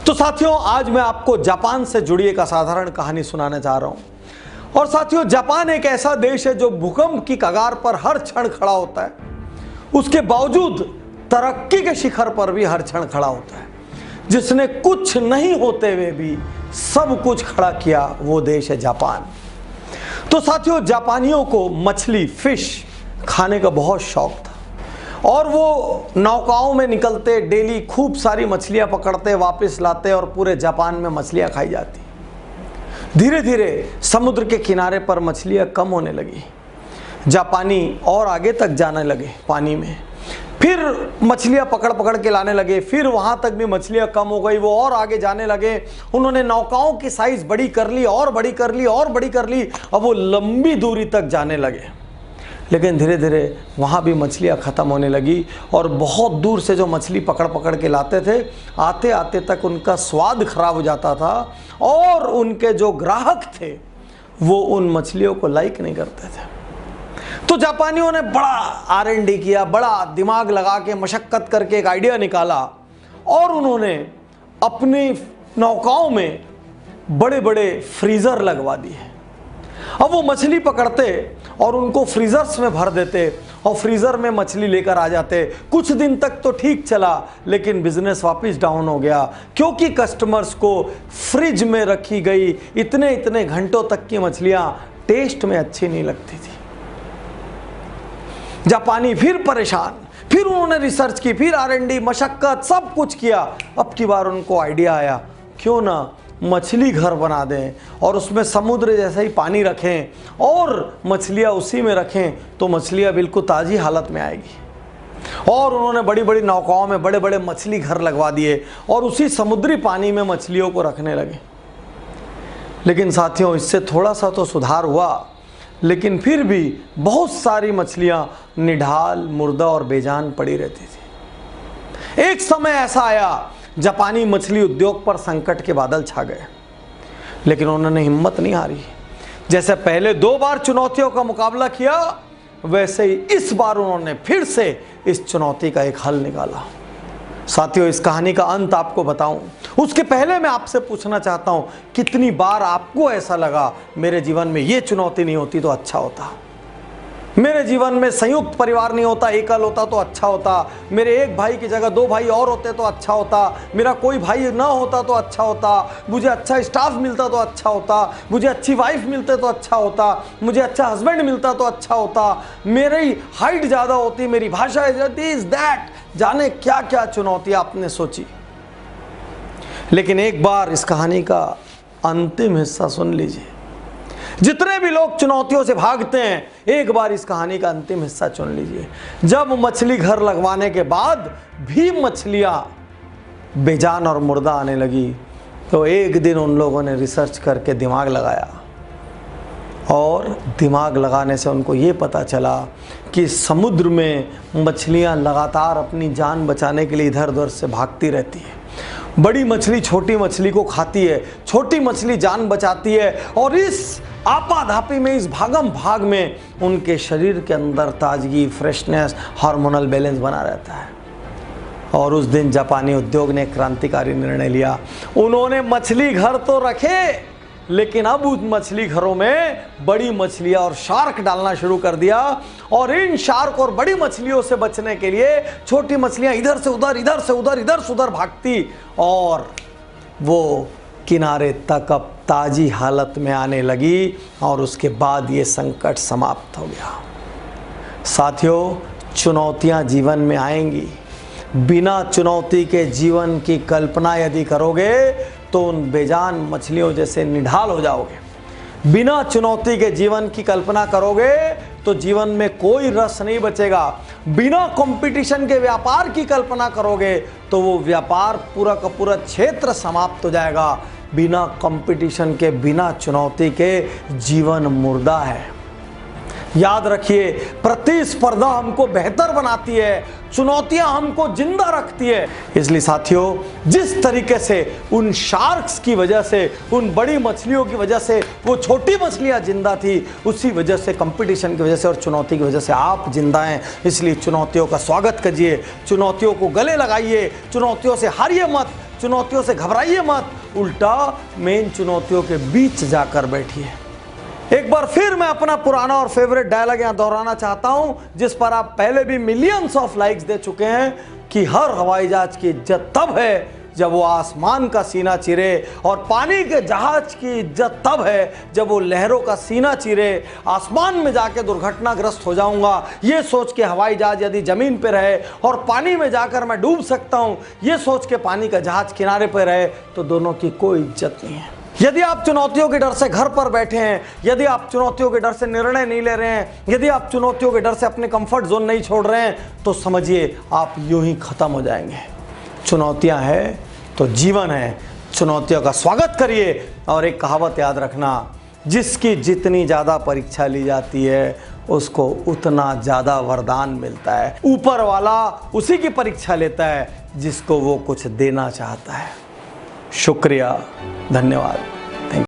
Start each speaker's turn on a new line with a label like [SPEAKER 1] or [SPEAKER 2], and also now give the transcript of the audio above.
[SPEAKER 1] तो साथियों, आज मैं आपको जापान से जुड़ी एक असाधारण कहानी सुनाने जा रहा हूं। और साथियों, जापान एक ऐसा देश है जो भूकंप की कगार पर हर क्षण खड़ा होता है। उसके बावजूद तरक्की के शिखर पर भी हर क्षण खड़ा होता है। जिसने कुछ नहीं होते हुए भी सब कुछ खड़ा किया, वो देश है जापान। तो साथियों, जापानियों को मछली, फिश खाने का बहुत शौक था और वो नौकाओं में निकलते, डेली खूब सारी मछलियां पकड़ते, वापस लाते और पूरे जापान में मछलियां खाई जाती। धीरे धीरे समुद्र के किनारे पर मछलियां कम होने लगी। जापानी और आगे तक जाने लगे पानी में, फिर मछलियां पकड़ पकड़ के लाने लगे। फिर वहां तक भी मछलियां कम हो गई, वो और आगे जाने लगे। उन्होंने नौकाओं की साइज बड़ी कर ली और बड़ी कर ली और बड़ी कर ली। अब वो लंबी दूरी तक जाने लगे, लेकिन धीरे धीरे वहाँ भी मछलियाँ ख़त्म होने लगी और बहुत दूर से जो मछली पकड़ पकड़ के लाते थे, आते आते तक उनका स्वाद खराब हो जाता था और उनके जो ग्राहक थे वो उन मछलियों को लाइक नहीं करते थे। तो जापानियों ने बड़ा R&D किया, बड़ा दिमाग लगा के मशक्क़त करके एक आइडिया निकाला और उन्होंने अपनी नौकाओं में बड़े बड़े फ्रीज़र लगवा दिए। अब वो मछली पकड़ते और उनको फ्रीजर्स में भर देते और फ्रीजर में मछली लेकर आ जाते। कुछ दिन तक तो ठीक चला, लेकिन बिजनेस वापस डाउन हो गया, क्योंकि कस्टमर्स को फ्रिज में रखी गई इतने इतने घंटों तक की मछलियां टेस्ट में अच्छी नहीं लगती थी। जापानी फिर परेशान, फिर उन्होंने रिसर्च की, फिर R&D, मशक्कत, सब कुछ किया। अब की बार उनको आइडिया आया, क्यों ना मछली घर बना दें और उसमें समुद्र जैसा ही पानी रखें और मछलियाँ उसी में रखें, तो मछलियाँ बिल्कुल ताज़ी हालत में आएगी। और उन्होंने बड़ी बड़ी नौकाओं में बड़े बड़े मछली घर लगवा दिए और उसी समुद्री पानी में मछलियों को रखने लगे। लेकिन साथियों, इससे थोड़ा सा तो सुधार हुआ, लेकिन फिर भी बहुत सारी मछलियाँ निढाल, मुर्दा और बेजान पड़ी रहती थी। एक समय ऐसा आया, जापानी मछली उद्योग पर संकट के बादल छा गए, लेकिन उन्होंने हिम्मत नहीं हारी। जैसे पहले 2 बार चुनौतियों का मुकाबला किया, वैसे ही इस बार उन्होंने फिर से इस चुनौती का एक हल निकाला। साथियों, इस कहानी का अंत आपको बताऊं, उसके पहले मैं आपसे पूछना चाहता हूं, कितनी बार आपको ऐसा लगा, मेरे जीवन में ये चुनौती नहीं होती तो अच्छा होता, मेरे जीवन में संयुक्त परिवार नहीं होता, एकल होता तो अच्छा होता, मेरे एक भाई की जगह 2 भाई और होते तो अच्छा होता, मेरा कोई भाई ना होता तो अच्छा होता, मुझे अच्छा स्टाफ मिलता तो अच्छा होता, मुझे अच्छी वाइफ मिलते तो अच्छा होता, मुझे अच्छा हस्बैंड मिलता तो अच्छा होता, मेरी हाइट ज़्यादा होती, मेरी भाषा इज दैट, जाने क्या क्या चुनौती आपने सोची। लेकिन एक बार इस कहानी का अंतिम हिस्सा सुन लीजिए। जितने भी लोग चुनौतियों से भागते हैं, एक बार इस कहानी का अंतिम हिस्सा सुन लीजिए। जब मछली घर लगवाने के बाद भी मछलियां बेजान और मुर्दा आने लगी, तो एक दिन उन लोगों ने रिसर्च करके दिमाग लगाया और दिमाग लगाने से उनको ये पता चला कि समुद्र में मछलियां लगातार अपनी जान बचाने के लिए इधर उधर से भागती रहती है। बड़ी मछली छोटी मछली को खाती है, छोटी मछली जान बचाती है और इस आपाधापी में, इस भागम भाग में उनके शरीर के अंदर ताजगी, फ्रेशनेस, हार्मोनल बैलेंस बना रहता है। और उस दिन जापानी उद्योग ने क्रांतिकारी निर्णय लिया। उन्होंने मछली घर तो रखे, लेकिन अब उस मछली घरों में बड़ी मछलियां और शार्क डालना शुरू कर दिया। और इन शार्क और बड़ी मछलियों से बचने के लिए छोटी मछलियां इधर से उधर, इधर से उधर, इधर से उधर भागती और वो किनारे तक अब ताजी हालत में आने लगी। और उसके बाद ये संकट समाप्त हो गया। साथियों, चुनौतियां जीवन में आएंगी। बिना चुनौती के जीवन की कल्पना यदि करोगे तो उन बेजान मछलियों जैसे निढाल हो जाओगे। बिना चुनौती के जीवन की कल्पना करोगे तो जीवन में कोई रस नहीं बचेगा। बिना कंपटीशन के व्यापार की कल्पना करोगे तो वो व्यापार पूरा का पूरा क्षेत्र समाप्त हो जाएगा। बिना कंपटीशन के, बिना चुनौती के जीवन मुर्दा है। याद रखिए, प्रतिस्पर्धा हमको बेहतर बनाती है, चुनौतियां हमको जिंदा रखती है। इसलिए साथियों, जिस तरीके से उन शार्क्स की वजह से, उन बड़ी मछलियों की वजह से वो छोटी मछलियां जिंदा थी, उसी वजह से, कंपटीशन की वजह से और चुनौती की वजह से आप जिंदा हैं। इसलिए चुनौतियों का स्वागत कीजिए, चुनौतियों को गले लगाइए, चुनौतियों से हारिए मत, चुनौतियों से घबराइए मत, उल्टा मेन चुनौतियों के बीच जाकर बैठिए। एक बार फिर मैं अपना पुराना और फेवरेट डायलॉग यहां दोहराना चाहता हूं, जिस पर आप पहले भी मिलियंस ऑफ लाइक्स दे चुके हैं, कि हर हवाई जहाज की इज्जत तब है जब वो आसमान का सीना चीरे, और पानी के जहाज की इज्जत तब है जब वो लहरों का सीना चीरे। आसमान में जाके दुर्घटनाग्रस्त हो जाऊंगा ये सोच के हवाई जहाज यदि जमीन पे रहे, और पानी में जाकर मैं डूब सकता हूं ये सोच के पानी का जहाज किनारे पे रहे, तो दोनों की कोई इज्जत नहीं है। यदि आप चुनौतियों के डर से घर पर बैठे हैं, यदि आप चुनौतियों के डर से निर्णय नहीं ले रहे हैं, यदि आप चुनौतियों के डर से अपने कंफर्ट जोन नहीं छोड़ रहे हैं, तो समझिए आप यूं ही खत्म हो जाएंगे। चुनौतियां हैं तो जीवन है, चुनौतियों का स्वागत करिए। और एक कहावत याद रखना, जिसकी जितनी ज़्यादा परीक्षा ली जाती है उसको उतना ज़्यादा वरदान मिलता है। ऊपर वाला उसी की परीक्षा लेता है जिसको वो कुछ देना चाहता है। शुक्रिया, धन्यवाद।